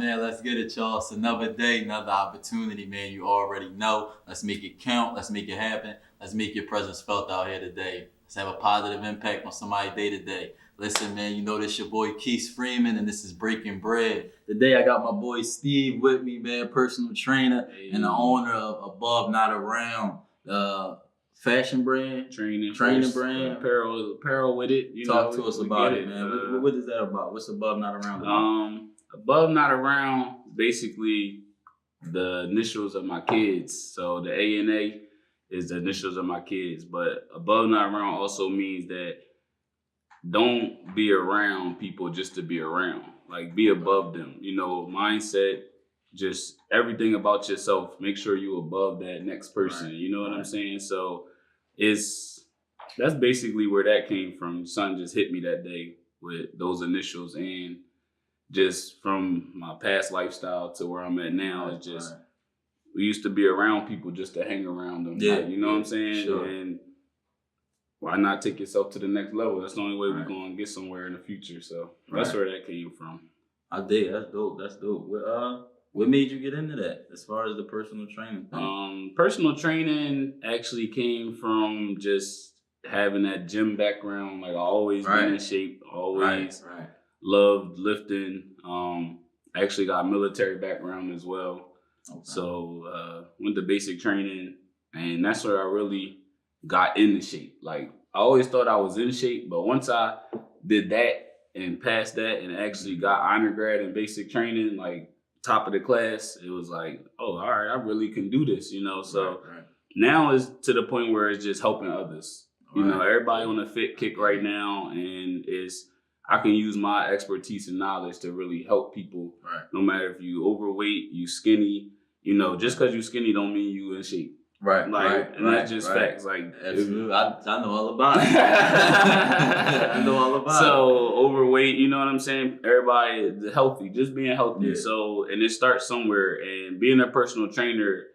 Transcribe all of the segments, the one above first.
man. Let's get it, y'all. It's another day, another opportunity, man. You already know. Let's make it count. Let's make it happen. Let's make your presence felt out here today. Let's have a positive impact on somebody's day to day. Listen, man, you know this your boy Quise Freeman, and this is Breaking Bread. Today I got my boy Steve with me, man, personal trainer and the owner of Above Not Around, fashion brand, training brand, apparel with it. Talk to us about it, man. What is that about? What's Above Not Around about? Above Not Around, basically the initials of my kids. So the A and A is the initials of my kids, but Above Not Around also means that don't be around people just to be around. Like, be above them. You know, mindset, just everything about yourself. Make sure you above that next person. Right. You know what I'm saying? So that's basically where that came from. Son just hit me that day with those initials, and just from my past lifestyle to where I'm at now, it's just we used to be around people just to hang around them. Yeah, like, you know what I'm saying? Sure. And why not take yourself to the next level? That's the only way we're going to get somewhere in the future. So that's where that came from. I dig. That's dope. That's dope. What made you get into that as far as the personal training thing? Personal training actually came from just having that gym background. Like, I always been in shape, always loved lifting. I actually got a military background as well. Okay. So went to basic training, and that's where I really got into shape. Like, I always thought I was in shape, but once I did that and passed that and actually got honor grad in basic training, like top of the class, it was like, oh, all right, I really can do this, you know? So now it's to the point where it's just helping others. You know, everybody on a fit kick right now, and I can use my expertise and knowledge to really help people. No matter if you overweight, you skinny, you know, just because you skinny don't mean you in shape. That's just facts. Like, absolutely. I know all about it. I know all about it. So overweight, you know what I'm saying? Everybody is healthy, just being healthy. Yeah. So, and it starts somewhere. And being a personal trainer,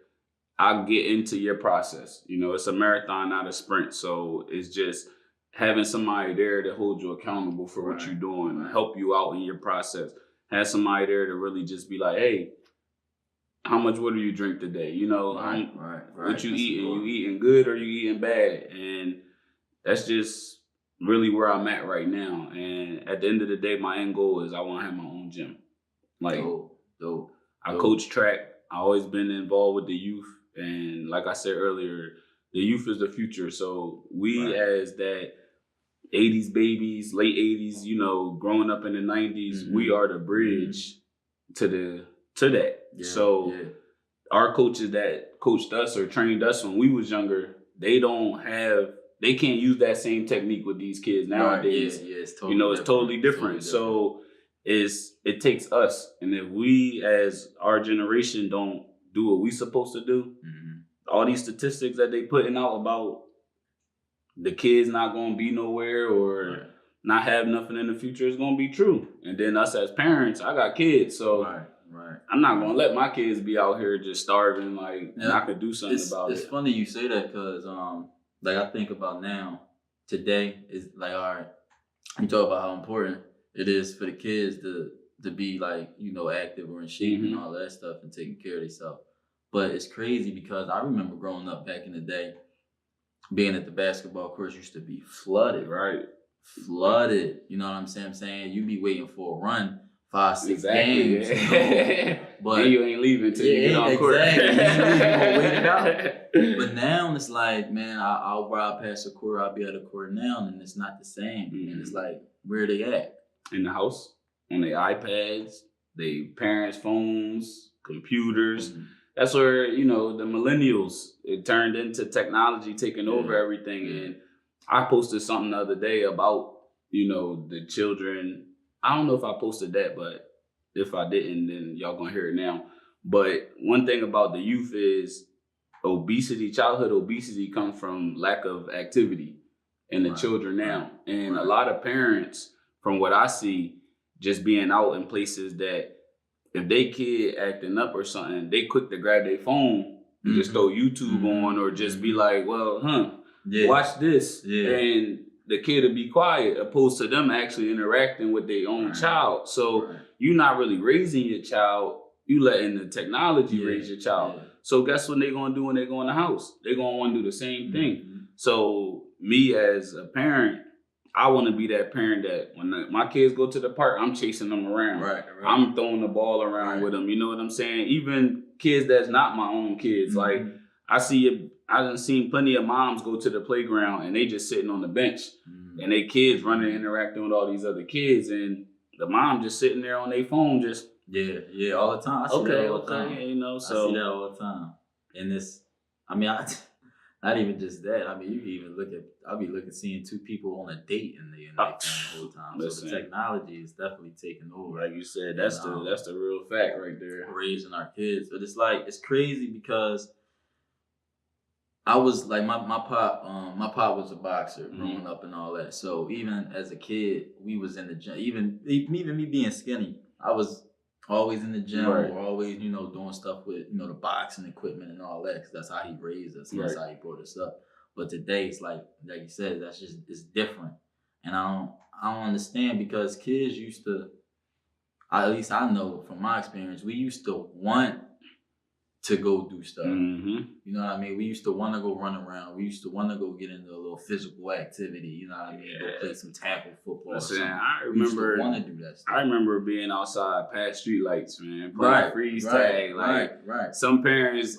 I'll get into your process. You know, it's a marathon, not a sprint. So it's just having somebody there to hold you accountable for what you're doing, help you out in your process. Have somebody there to really just be like, hey, how much water you drink today? You know, what you eating? You eating good or you eating bad? And that's just really where I'm at right now. And at the end of the day, my end goal is I want to have my own gym. Like, I coach track. I always been involved with the youth. And like I said earlier, the youth is the future. So we as that 80s babies, late 80s, you know, growing up in the 90s, we are the bridge to that. Our coaches that coached us or trained us when we was younger, they can't use that same technique with these kids nowadays. It's totally it's totally different. So it takes us. And if we as our generation don't do what we supposed to do, all these statistics that they putting out about the kids not gonna be nowhere or not have nothing in the future is gonna be true. And then us as parents, I got kids, so I'm not gonna let my kids be out here just starving. Like, and I could do something about it. It's funny you say that because, like, I think about now, today is like, all right, you talk about how important it is for the kids to be like, you know, active or in shape and all that stuff and taking care of themselves. But it's crazy because I remember growing up back in the day, being at the basketball courts used to be flooded. Flooded. You know what I'm saying? You'd be waiting for a run. 5-6 games, you know? But and you ain't leaving till you get on court. Exactly. You gonna wait it out. But now it's like, man, I'll ride past the court, I'll be at a court now, and it's not the same. And it's like, where they at? In the house, on their iPads, their parents' phones, computers. That's where, you know, the millennials, it turned into technology taking over everything. And I posted something the other day about, you know, the children. I don't know if I posted that, but if I didn't, then y'all gonna hear it now. But one thing about the youth is obesity, childhood obesity comes from lack of activity in the children now. And a lot of parents, from what I see, just being out in places that if they kid acting up or something, they quick to grab their phone and just throw YouTube on or just be like, well, watch this. And the kid to be quiet, opposed to them actually interacting with their own child. So you're not really raising your child. You letting the technology raise your child. So guess what they're gonna do when they go in the house? They're gonna want to do the same thing. So me as a parent, I want to be that parent that when my kids go to the park, I'm chasing them around. I'm throwing the ball around with them. You know what I'm saying? Even kids that's not my own kids. Like I done seen plenty of moms go to the playground and they just sitting on the bench and they kids running and interacting with all these other kids, and the mom just sitting there on their phone just all the time. I see that all the time. You know, so I see that all the time. And this, I mean, not even just that. I mean, you can even I'll be seeing two people on a date and they the whole time. So the technology is definitely taking over. Like you said, that's the real fact right there. Raising our kids, but it's like it's crazy because I was like my pop was a boxer growing up and all that. So even as a kid, we was in the gym. Even me being skinny, I was always in the gym or always, doing stuff with, the boxing equipment and all that, because that's how he raised us. That's how he brought us up. But today it's like you said, it's different. And I don't understand, because kids used to, at least I know from my experience, we used to want to go do stuff. You know what I mean? We used to want to go run around. We used to want to go get into a little physical activity. You know what I mean? Go play some tackle football. Listen, I remember want to do that stuff. I remember being outside past street lights, man, playing freeze tag. Some parents,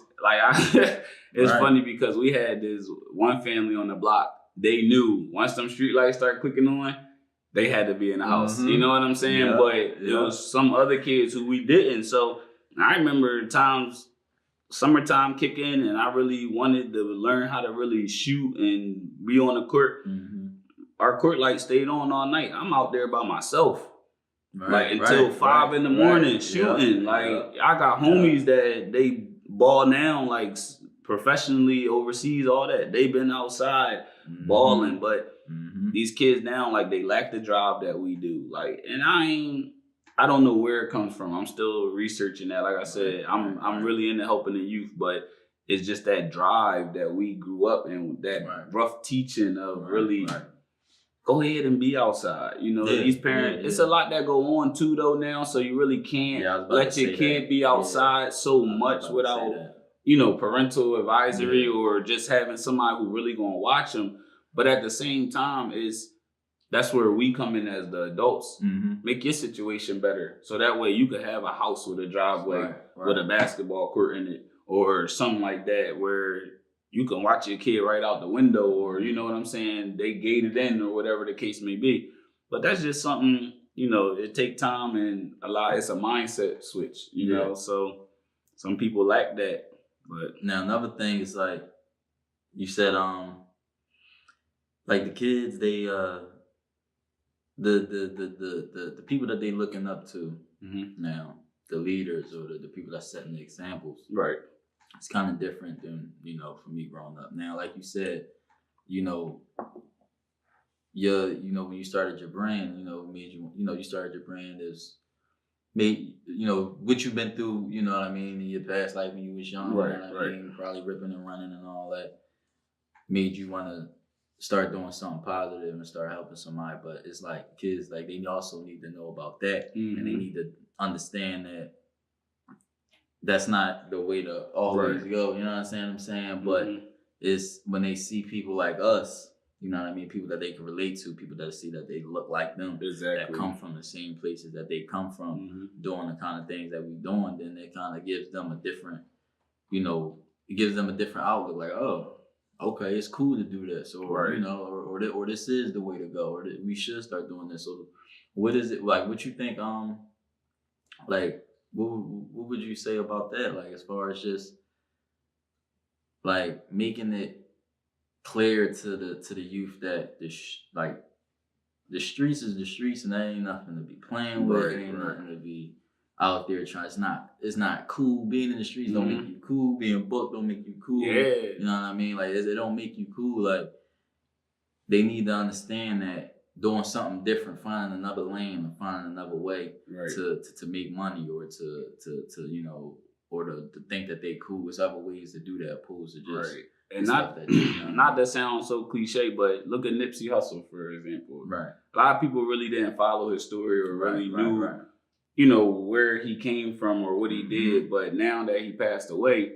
it's funny because we had this one family on the block. They knew once them street lights started clicking on, they had to be in the house. You know what I'm saying? But there was some other kids who we didn't. So I remember times summertime kick in and I really wanted to learn how to really shoot and be on the court. Our court light stayed on all night. I'm out there by myself. Until 5 in the morning shooting. I got homies that they ball now professionally overseas, all that. They've been outside balling, but these kids now, they lack the drive that we do. And I don't know where it comes from. I'm still researching that. Like I said, I'm really into helping the youth, but it's just that drive that we grew up in, that rough teaching of really go ahead and be outside. These parents, it's a lot that go on too though now, so you really can't let your kid be outside so much without, parental advisory or just having somebody who really gonna watch them. But at the same time, that's where we come in as the adults. Make your situation better. So that way you could have a house with a driveway with a basketball court in it or something like that where you can watch your kid right out the window, or you know what I'm saying, they gated in or whatever the case may be. But that's just something, it take time and it's a mindset switch, you know. So some people lack that. But now another thing is you said the kids, they the people that they looking up to now, the leaders or the people that setting the examples. It's kind of different than, for me growing up. Now, like you said, when you started your brand, you started your brand as what you've been through, you know what I mean, in your past life when you was young, you know what I mean, probably ripping and running and all that, made you want to start doing something positive and start helping somebody. But it's like kids, they also need to know about that, and they need to understand that that's not the way to always go. You know what I'm saying? But it's when they see people like us, you know what I mean, people that they can relate to, people that see that they look like them, that come from the same places that they come from, doing the kind of things that we doing, then it kind of gives them a different, it gives them a different outlook. Like, oh, okay, it's cool to do this, or or this is the way to go, or we should start doing this. So, what is it like? What you think? What would you say about that? As far as just making it clear to the youth that the streets is the streets, and that ain't nothing to be playing with. It ain't nothing to be out there trying. It's not cool being in the streets. Don't make you cool. Being booked don't make you cool. You know what I mean? It don't make you cool. They need to understand that doing something different, finding another lane, or finding another way to make money, or to or to think that they cool. It's other ways to do that opposed to just right. And not that sounds so cliche, but look at Nipsey Hussle, for example. Right. A lot of people really didn't follow his story or really knew, right. you know, where he came from or what he did. But now that he passed away,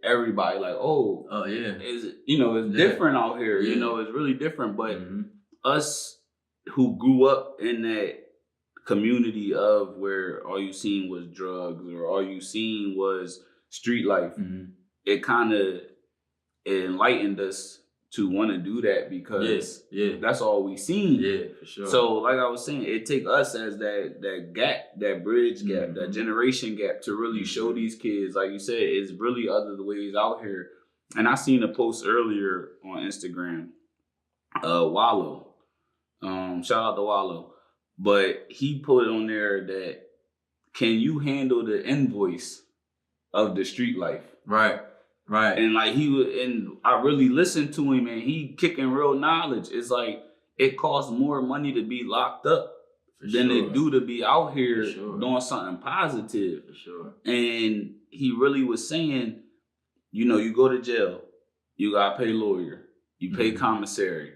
everybody like, oh yeah, it's different out here. You know, it's really different. But us who grew up in that community of where all you seen was drugs or all you seen was street life, it kind of enlightened us to want to do that because that's all we seen. Yeah, for sure. So like I was saying, it take us as that gap, that bridge gap, that generation gap to really show these kids, like you said, it's really other ways out here. And I seen a post earlier on Instagram, Wallow. Shout out to Wallow. But he put on there that, can you handle the invoice of the street life? Right. And like and I really listened to him and he kicking real knowledge. It's like, it costs more money to be locked up than it do to be out here doing something positive. For sure. And he really was saying, you know, you go to jail, you gotta pay lawyer, you pay commissary,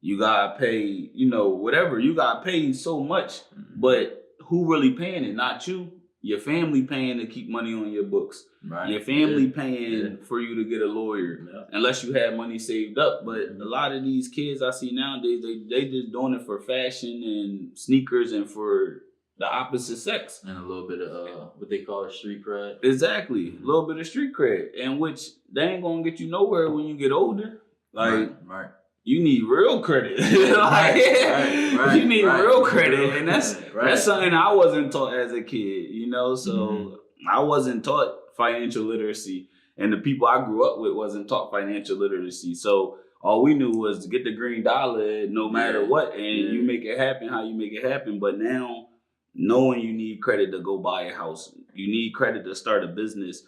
you gotta pay, you know, whatever. You gotta pay so much, but who really paying it? Not you. Your family paying to keep money on your books. Right. Your family paying for you to get a lawyer, unless you had money saved up. But a lot of these kids I see nowadays, they just doing it for fashion and sneakers and for the opposite sex. And a little bit of what they call it, street cred. Exactly. A little bit of street cred, in which they ain't gonna get you nowhere when you get older. Like, you need real credit. You need real credit. And that's something I wasn't taught as a kid, you know? So I wasn't taught financial literacy. And the people I grew up with wasn't taught financial literacy. So all we knew was to get the green dollar no matter what. And you make it happen how you make it happen. But now, knowing you need credit to go buy a house, you need credit to start a business.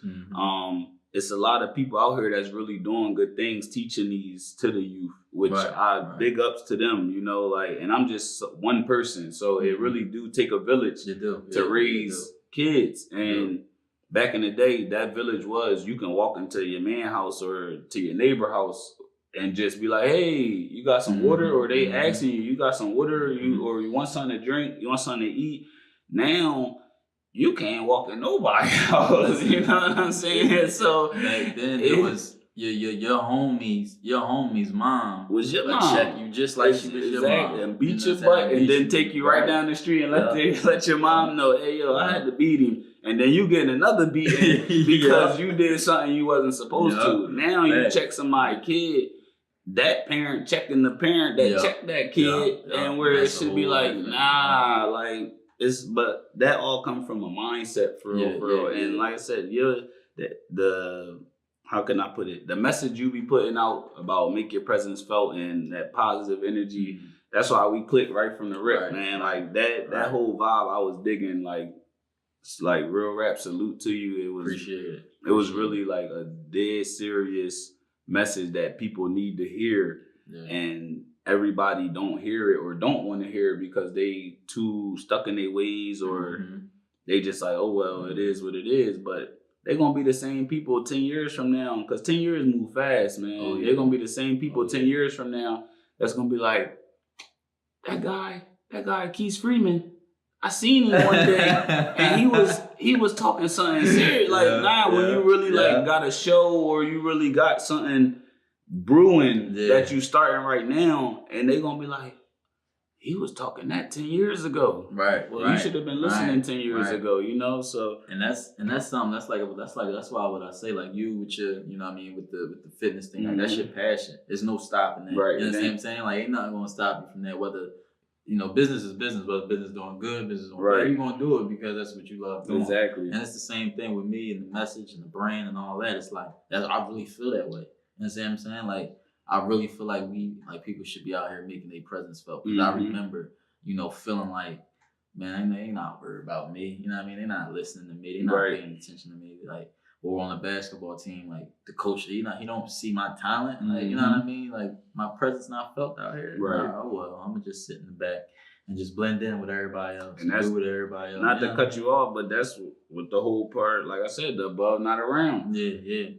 It's a lot of people out here that's really doing good things, teaching these to the youth, which I big ups to them, you know, like, and I'm just one person. So it really do take a village to raise kids. And back in the day, that village was, you can walk into your man house or to your neighbor house and just be like, hey, you got some water? Or they asking you got some water? Or you want something to drink? You want something to eat? Now, you can't walk in nobody's house, you know what I'm saying? So back then it was your homie's mom was your mom. Check you just like she was your mom. And beat your butt and then take you right down the street and let your mom know, hey yo, I had to beat him. And then you getting another beating because you did something you wasn't supposed to. Now you check somebody's kid, that parent checking the parent that checked that kid, and where it should be like, nah, like, but that all comes from a mindset for real. And like I said, the how can I put it? The message you be putting out about make your presence felt and that positive energy. That's why we clicked right from the rip, man. Like that whole vibe I was digging. Like, it's like real rap. Salute to you. It was appreciate it. It was really like a dead serious message that people need to hear, and everybody don't hear it or don't want to hear it because they too stuck in their ways or they just like, oh, well, it is what it is. But they're going to be the same people 10 years from now because 10 years move fast, man. They're going to be the same people 10 years from now that's going to be like, that guy, Quise Freeman, I seen him one day and he was talking something serious. Like, when you really like got a show or you really got something brewing that you starting right now, and they gonna be like, he was talking that 10 years ago. You should have been listening 10 years ago, you know? So and that's something that's why what I say, like you with your, you know what I mean, with the fitness thing, like that's your passion. There's no stopping that. You know what I'm saying? Like ain't nothing gonna stop you from that, whether you know, business is business, whether business doing good, business doing bad, you're gonna do it because that's what you love doing. Exactly. And it's the same thing with me and the message and the brand and all that. It's like I really feel that way. You know what I'm saying? Like I really feel like people should be out here making their presence felt. Because I remember, you know, feeling like, man, they not worried about me. You know what I mean? They're not listening to me. They're not paying attention to me. Like, or on a basketball team, like the coach, he don't see my talent. Like, you know what I mean? Like my presence not felt out here. Nah, oh well, I'm gonna just sit in the back and just blend in with everybody else And that's do with everybody else. Not to cut you off, but that's what the whole part, like I said, the above, not around. Yeah.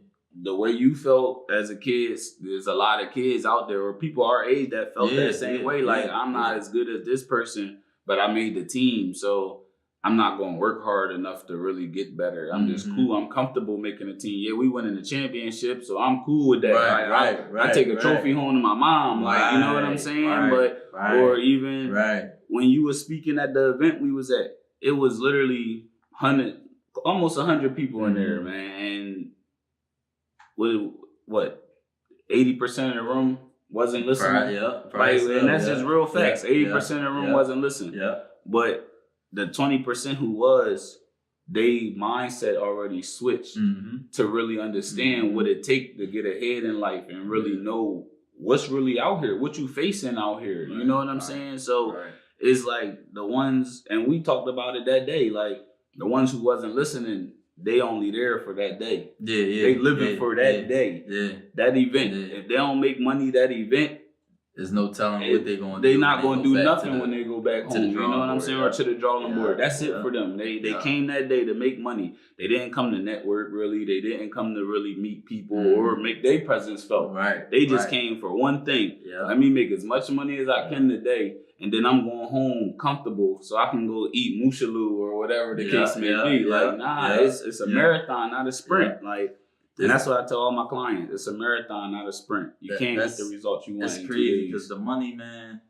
The way you felt as a kid, there's a lot of kids out there or people our age that felt that same way. Like, I'm not as good as this person, but I made the team. So I'm not going to work hard enough to really get better. I'm just cool. I'm comfortable making a team. Yeah, we went in the championship, so I'm cool with that. I take a trophy home to my mom. Like, you know what I'm saying? Or even when you were speaking at the event we was at, it was literally almost 100 people in there, man. And what 80% of the room wasn't listening. And that's just real facts. 80% of the room wasn't listening. But the 20% who was, they mindset already switched to really understand what it take to get ahead in life and really know what's really out here, what you facing out here. You know what I'm saying? So it's like the ones, and we talked about it that day, like the ones who wasn't listening, they only there for that day. They living for that day, that event. If they don't make money that event, there's no telling what they're going to do. They're not going to do nothing when they go back home. You know what I'm saying? Or to the drawing board. That's it for them. They came that day to make money. They didn't come to network really. They didn't come to really meet people or make their presence felt. They just came for one thing. Let me make as much money as I can today, and then I'm going home comfortable so I can go eat mushaloo or whatever the case may be. It's a marathon, not a sprint. And that's what I tell all my clients. It's a marathon, not a sprint. You can't get the results you want. That's crazy because the money, man,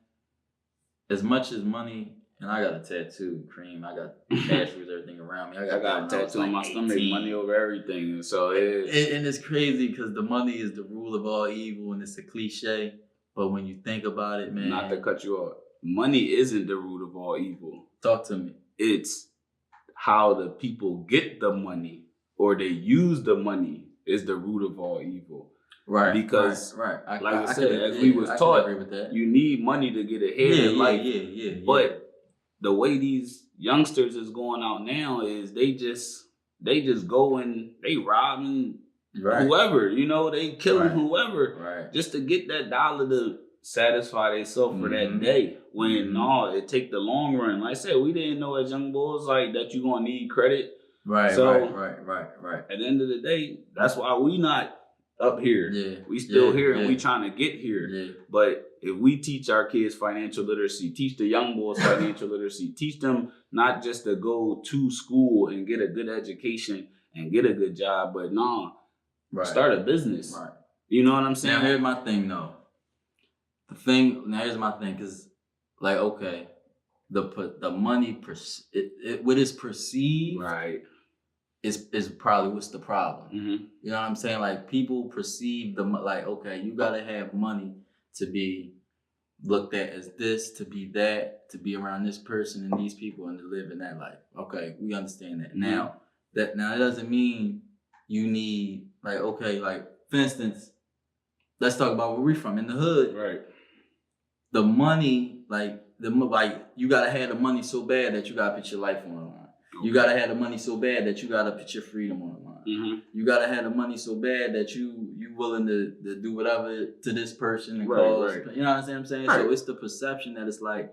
as much as money, and I got a tattoo, Cream. I got cash with everything around me. I got a tattoo on my stomach, money over everything. So and it's crazy because the money is the rule of all evil, and it's a cliche. But when you think about it, man. Not to cut you off. Money isn't the root of all evil. Talk to me. It's how the people get the money or they use the money is the root of all evil. Because like I said, as we was taught, you need money to get ahead in life. But the way these youngsters is going out now is they just go and they robbing whoever, you know, they killing whoever just to get that dollar to satisfy themselves for that day. When no, it take the long run. Like I said, we didn't know as young boys like that you gonna need credit. Right. At the end of the day, that's why we not up here. We still here and we trying to get here. But if we teach our kids financial literacy, teach the young boys financial literacy, teach them not just to go to school and get a good education and get a good job, but start a business. You know what I'm saying? Now here's my thing though. Here's my thing, because like, okay, the money, what is perceived is probably what's the problem. You know what I'm saying? Like, people perceive okay, you gotta have money to be looked at as this, to be that, to be around this person and these people and to live in that life. Okay, we understand that. Now that doesn't mean you need for instance, let's talk about where we're from in the hood. The money, you gotta have the money so bad that you gotta put your life on the line. You gotta have the money so bad that you gotta put your freedom on the line. You gotta have the money so bad that you willing to do whatever to this person and cause. You know what I'm saying? So it's the perception that it's like,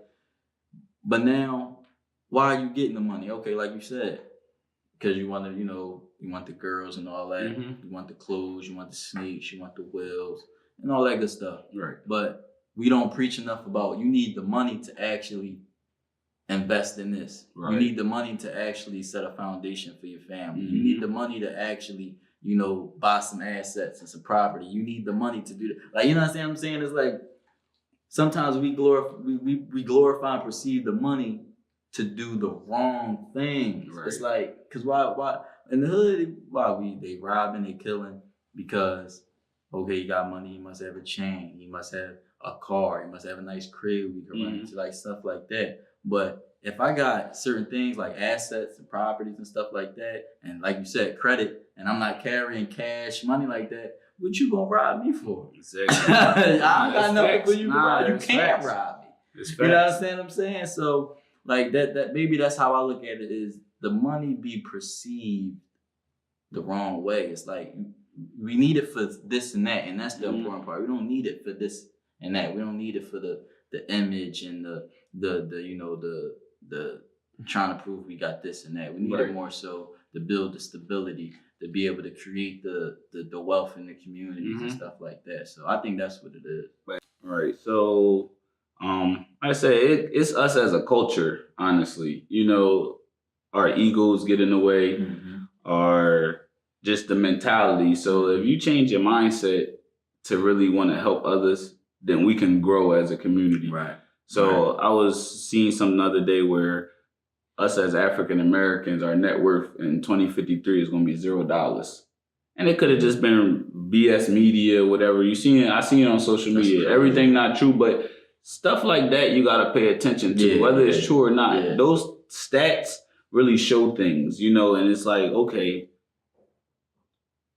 but now, why are you getting the money? Okay, like you said, because you want to, you want the girls and all that. You want the clothes, you want the sneaks, you want the wheels and all that good stuff. But we don't preach enough about you need the money to actually invest in this. You need the money to actually set a foundation for your family. You need the money to actually, buy some assets and some property. You need the money to do that. Like, you know what I'm saying? It's like sometimes we glorify and perceive the money to do the wrong things. It's like, because why in the hood, they robbing, they killing because, okay, you got money, you must have a chain, you must have a car, you must have a nice crib, we can run into stuff like that. But if I got certain things like assets and properties and stuff like that, and like you said, credit, and I'm not carrying cash money like that, what you gonna rob me for? Exactly. I don't got nothing for you to rob. You can't rob me. You know what I'm saying? So like that maybe that's how I look at it, is the money be perceived the wrong way. It's like we need it for this and that, and that's the important part. We don't need it for this and that. We don't need it for the image and the the trying to prove we got this and that. We need it more so to build the stability, to be able to create the wealth in the communities and stuff like that. So I think that's what it is. Right. So I say it's us as a culture, honestly. You know, our egos get in the way, or just the mentality. So if you change your mindset to really want to help others, then we can grow as a community. Right. So I was seeing something the other day where us as African Americans, our net worth in 2053 is going to be $0. And it could have just been BS media, whatever. I seen it on social media. Everything not true, but stuff like that you got to pay attention to, whether it's true or not. Yeah. Those stats really show things, you know, and it's like, okay,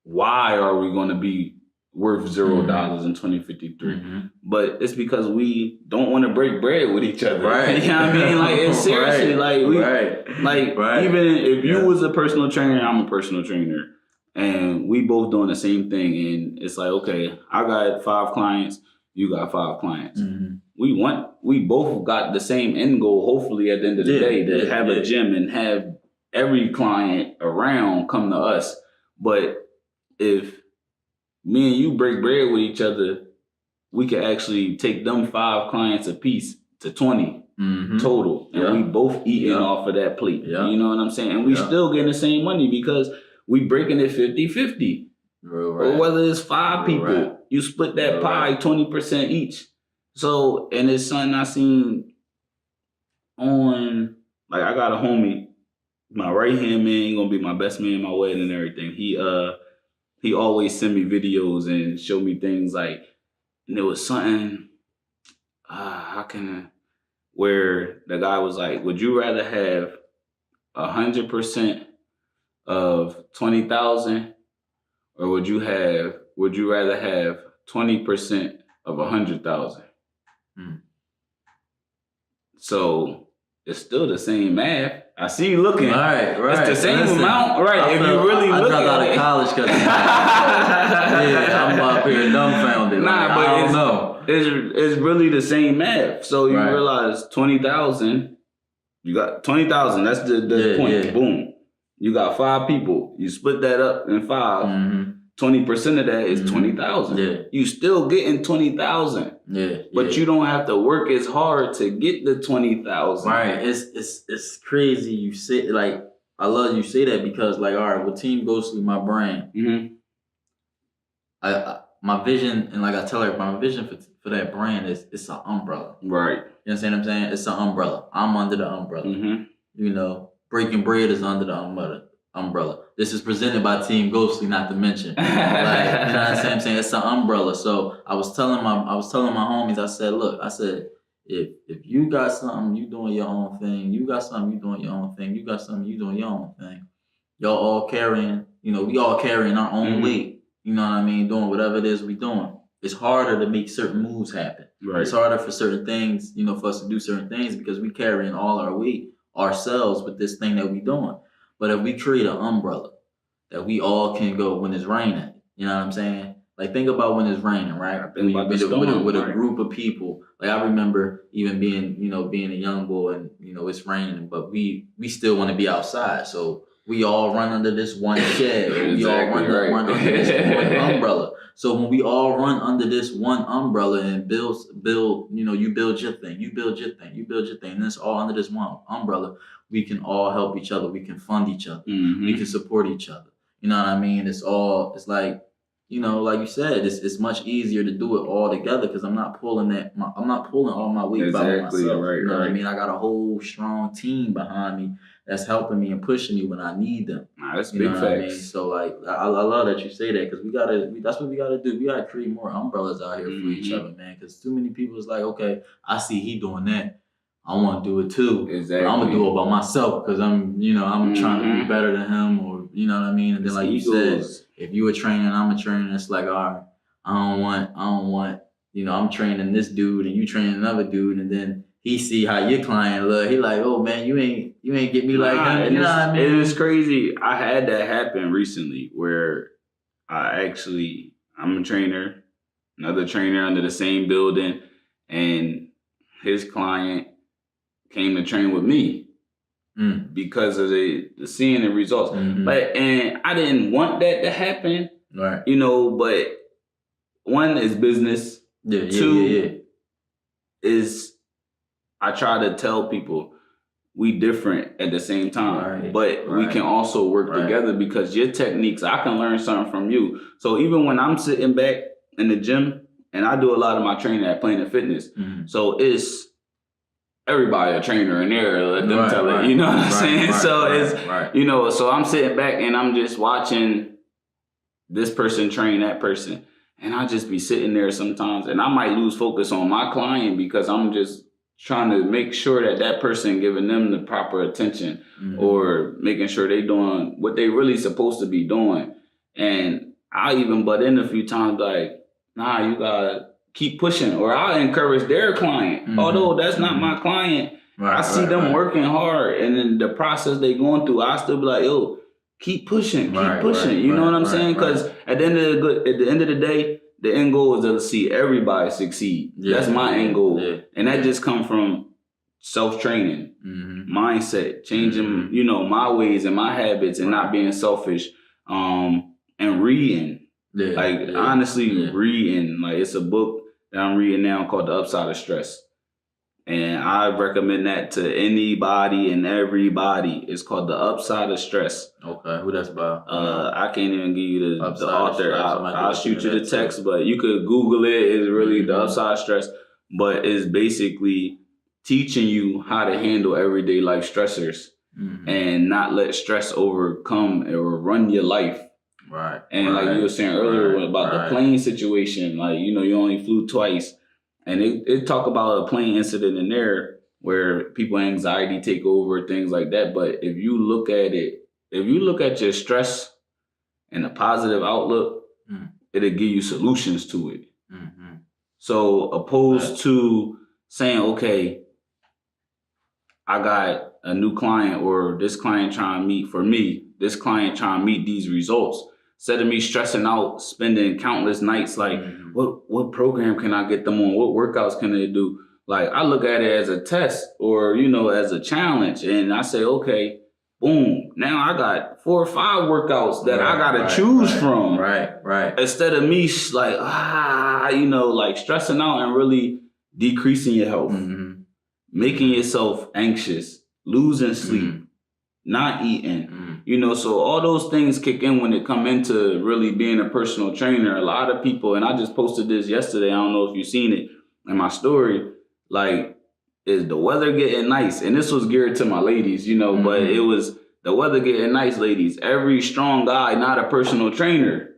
why are we going to be worth $0 in 2053? But it's because we don't want to break bread with each other. Right. You know what I mean? Like, it's seriously, even if you was a personal trainer, I'm a personal trainer, and we both doing the same thing, and it's like, okay, I got 5 clients, you got 5 clients. We both got the same end goal, hopefully at the end of the day, to have a gym and have every client around come to us. But if me and you break bread with each other, we could actually take them 5 clients apiece to 20 total. And we both eating off of that plate. You know what I'm saying? And we still getting the same money because we breaking it 50-50. Or whether it's 5 people, you split that pie 20% each. So, and it's something I seen on, like, I got a homie, my right-hand man, gonna be my best man, my wedding and everything. He always send me videos and show me things like, and there was something, where the guy was like, would you rather have 100% of 20,000, or would you rather have 20% of 100,000? So it's still the same math. I see you looking. Right. It's the same amount, right? If you really look at it. I dropped out of college because I'm up here dumbfounded. Nah, but I don't know. It's really the same math. So you realize 20,000. You got 20,000. That's the point. Yeah. Boom. You got 5 people. You split that up in 5. 20% of that is 20,000. Yeah. You still getting 20,000. Yeah. But you don't have to work as hard to get the 20,000. Right. It's crazy you say, like, I love you say that because, like, all right, with Team Ghostly, my brand, my vision, and like I tell everybody, my vision for that brand is it's an umbrella. Right. You understand what I'm saying? It's an umbrella. I'm under the umbrella. You know, breaking bread is under the umbrella. This is presented by Team Ghostly, not to mention. Like, you know what I'm saying? It's an umbrella. So I was telling my homies, I said, look, if you got something, you doing your own thing. You got something, you doing your own thing. You got something, you doing your own thing. Y'all all carrying, you know, we all carrying our own weight. You know what I mean? Doing whatever it is we doing. It's harder to make certain moves happen. Right. It's harder for certain things, you know, for us to do certain things because we carrying all our weight ourselves with this thing that we doing. But if we create an umbrella that we all can go when it's raining, you know what I'm saying? Like, think about when it's raining, right? With a group of people. Like, I remember even being a young boy and, you know, it's raining, but we still want to be outside. So we all run under this one shed. We all run under this one umbrella. So when we all run under this one umbrella and build, you know, you build your thing, you build your thing, and it's all under this one umbrella, we can all help each other. We can fund each other. We can support each other. You know what I mean? It's like, you know, like you said, it's much easier to do it all together because I'm not pulling all my weight by myself. Right, you know what I mean? I got a whole strong team behind me that's helping me and pushing me when I need them. Nah, that's big facts. I mean? So, like, I love that you say that because that's what we gotta do. We gotta create more umbrellas out here for each other, man. Because too many people is like, okay, I see he doing that, I want to do it too. Exactly. But I'm gonna do it by myself because I'm trying to be better than him, or you know what I mean. And then, like you said, if you a trainer and I'm a trainer, it's like, all right, I don't want, you know, I'm training this dude and you training another dude, and then he see how your client look. He like, oh man, you ain't get me like him. You know what I mean? It was crazy. I had that happen recently where I'm a trainer, another trainer under the same building, and his client came to train with me because of the seeing the results. And I didn't want that to happen, right? You know, but one is business. Two is I try to tell people we different at the same time, but we can also work together because your techniques, I can learn something from you. So even when I'm sitting back in the gym, and I do a lot of my training at Planet Fitness, so it's everybody a trainer in there, let them tell it, you know what I'm saying? So it's, you know, so I'm sitting back and I'm just watching this person train that person. And I'll just be sitting there sometimes and I might lose focus on my client because I'm just trying to make sure that that person giving them the proper attention or making sure they doing what they really supposed to be doing. And I even butt in a few times like, nah, you gotta keep pushing. Or I encourage their client. Although that's not my client, I see them working hard and then the process they going through, I still be like, yo, keep pushing, keep pushing. You know what I'm saying? Because at the end of the day, the end goal is to see everybody succeed. That's my end goal. And that just comes from self-training, mindset, changing, you know, my ways and my habits and not being selfish, and reading. Honestly, reading. Like, it's a book that I'm reading now called The Upside of Stress. And I recommend that to anybody and everybody. It's called The Upside of Stress. Okay, who that's by? I can't even give you the author. I'll shoot you the text, but you could Google it. It's really The Upside of Stress. But it's basically teaching you how to handle everyday life stressors and not let stress overcome or run your life. Right. And like you were saying earlier about the plane situation, like, you know, you only flew twice. And it talk about a plane incident in there where people anxiety take over, things like that. But if you look at it, if you look at your stress and a positive outlook, it'll give you solutions to it. So opposed to saying, okay, I got a new client or this client trying to meet for me, this client trying to meet these results. Instead of me stressing out, spending countless nights like, what program can I get them on? What workouts can they do? Like, I look at it as a test or, you know, as a challenge. And I say, okay, boom, now I got 4 or 5 workouts that I got to choose from. Right. Instead of me like, you know, like stressing out and really decreasing your health, making yourself anxious, losing sleep, not eating. You know, so all those things kick in when it come into really being a personal trainer. A lot of people, and I just posted this yesterday, I don't know if you've seen it in my story, like, is the weather getting nice? And this was geared to my ladies, you know, but it was the weather getting nice, ladies. Every strong guy, not a personal trainer.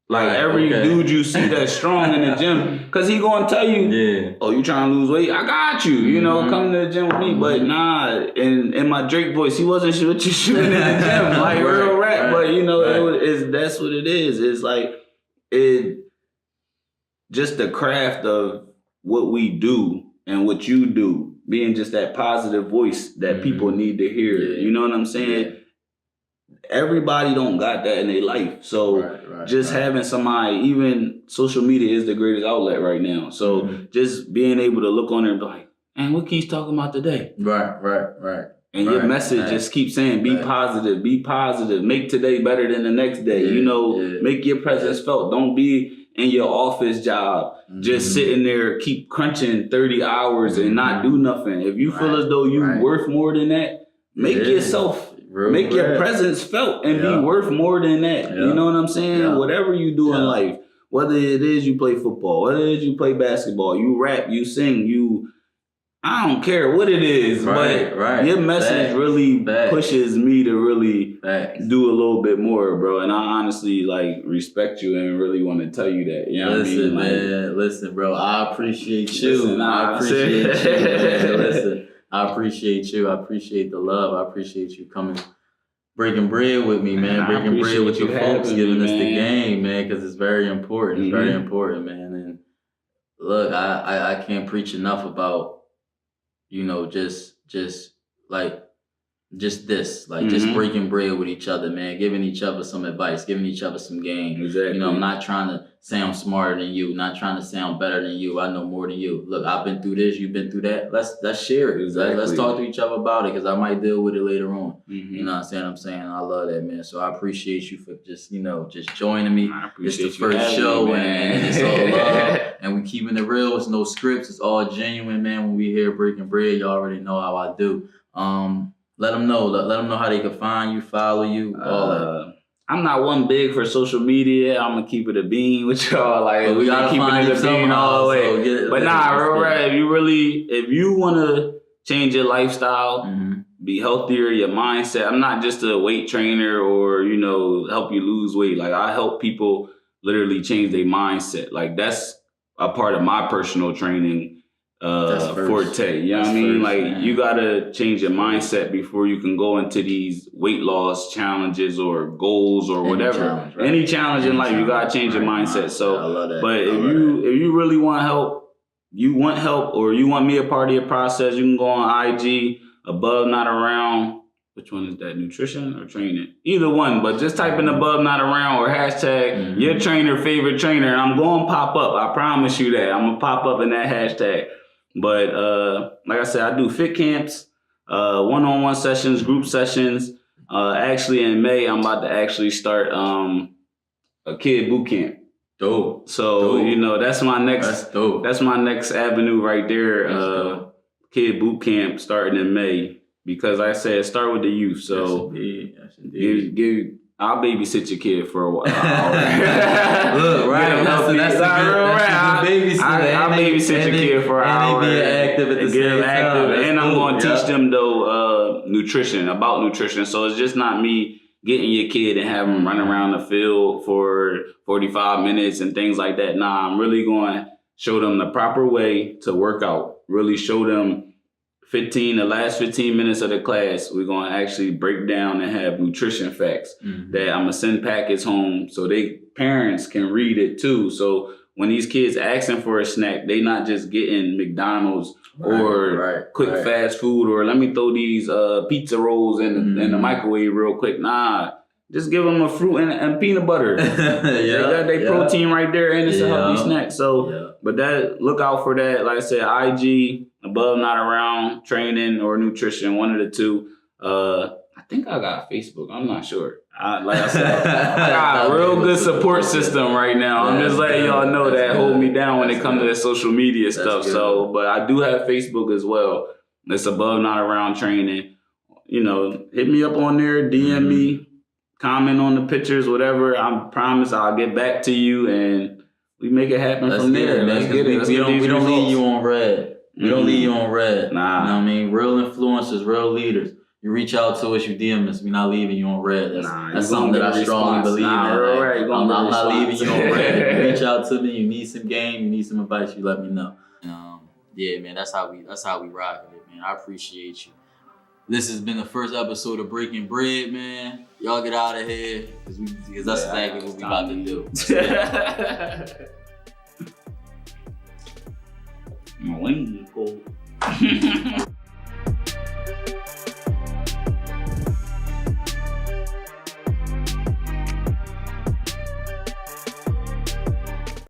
Like, every dude you see that's strong in the gym, because he going to tell you, oh, you trying to lose weight? I got you, you know, come to the gym with me. But nah, in my Drake voice, he wasn't what you shooting in the gym, like real rap. But, you know, that's what it is. It's like, just the craft of what we do and what you do, being just that positive voice that people need to hear. You know what I'm saying? Everybody don't got that in their life. So having somebody, even social media is the greatest outlet right now. So just being able to look on there and be like, man, what Quise talking about today? Right. And your message just keeps saying, be positive, make today better than the next day. You know, make your presence felt. Don't be in your office job, just sitting there, keep crunching 30 hours and not do nothing. If you feel as though you're worth more than that, make yourself make your presence felt and be worth more than that. You know what I'm saying? Whatever you do in life, whether it is you play football, whether it is you play basketball, you rap, you sing, I don't care what it is, but your message really pushes me to really do a little bit more, bro. And I honestly like respect you and really want to tell you that. You know what I mean? Man, listen, bro. I appreciate you. I appreciate you, man. Listen. I appreciate you. I appreciate the love. I appreciate you coming, breaking bread with me, man. Breaking bread with your folks, giving us the game, man, because it's very important. It's very important, man. And look, I can't preach enough about, you know, just like just this, like just breaking bread with each other, man, giving each other some advice, giving each other some game. Exactly. You know, I'm not trying to sound smarter than you, not trying to sound better than you. I know more than you. Look, I've been through this, you've been through that. Let's share it. Exactly. Let's talk to each other about it, because I might deal with it later on. You know what I'm saying? I love that, man. So I appreciate you for just, just joining me. It's the first show, and it's all love. And we keeping it real. It's no scripts. It's all genuine, man. When we hear breaking bread, y'all already know how I do. Let them know. Let them know how they can find you, follow you, all that. I'm not one big for social media. I'm gonna keep it a bean with y'all. Like, but we gotta keep find it a bean all the way. So but nah, real right. If you wanna change your lifestyle, be healthier, your mindset. I'm not just a weight trainer or help you lose weight. Like, I help people literally change their mindset. Like, that's a part of my personal training forte. You know what I mean? Like, man, you gotta change your mindset before you can go into these weight loss challenges or goals or whatever. Any challenge in life, you gotta change your mindset. So, I love that. But if you really want help, or you want me a part of your process, you can go on IG, above not around. Which one is that? Nutrition or training? Either one, but just type in above not around or hashtag your trainer, favorite trainer, and I'm going to pop up. I promise you that. I'm going to pop up in that hashtag. But like I said, I do fit camps, one-on-one sessions, group sessions. Actually, in May, I'm about to actually start a kid boot camp. Dope. So that's my next. That's my next avenue right there. Kid boot camp starting in May, because like I said, start with the youth. So yes, indeed. I'll babysit your kid for a while. Look, right. That's the babysit. I'll babysit your kid for an hour. And they be active at the same time. And I'm going to teach them about nutrition. So it's just not me getting your kid and having them run around the field for 45 minutes and things like that. Nah, I'm really going to show them the proper way to work out. Really show them the last 15 minutes of the class. We're going to actually break down and have nutrition facts that I'm going to send packets home so they parents can read it too. So when these kids asking for a snack, they not just getting McDonald's or quick fast food, or let me throw these pizza rolls in the microwave real quick. Nah, just give them a fruit and peanut butter. They got their protein right there, and it's a healthy snack. So, but look out for that. Like I said, IG, above not around, training or nutrition, one of the two. I think I got Facebook. I'm not sure. Like I said, I got a real good support system right now. I'm just letting y'all know that hold me down when it comes to that social media stuff. So, but I do have Facebook as well. It's above not around training. Hit me up on there, DM me, comment on the pictures, whatever. I promise I'll get back to you and we make it happen from there. Let's get it. We don't leave you on red. We don't leave you on red. Nah. You know what I mean? Real influencers, real leaders. You reach out to us, you DM us. We're not leaving you on red. That's something that I strongly believe in. I'm not leaving you on red. You reach out to me. You need some game. You need some advice. You let me know. Yeah, man. That's how we rock with it, man. I appreciate you. This has been the first episode of Breaking Bread, man. Y'all get out of here, because that's exactly what we about to do. My wings is cold.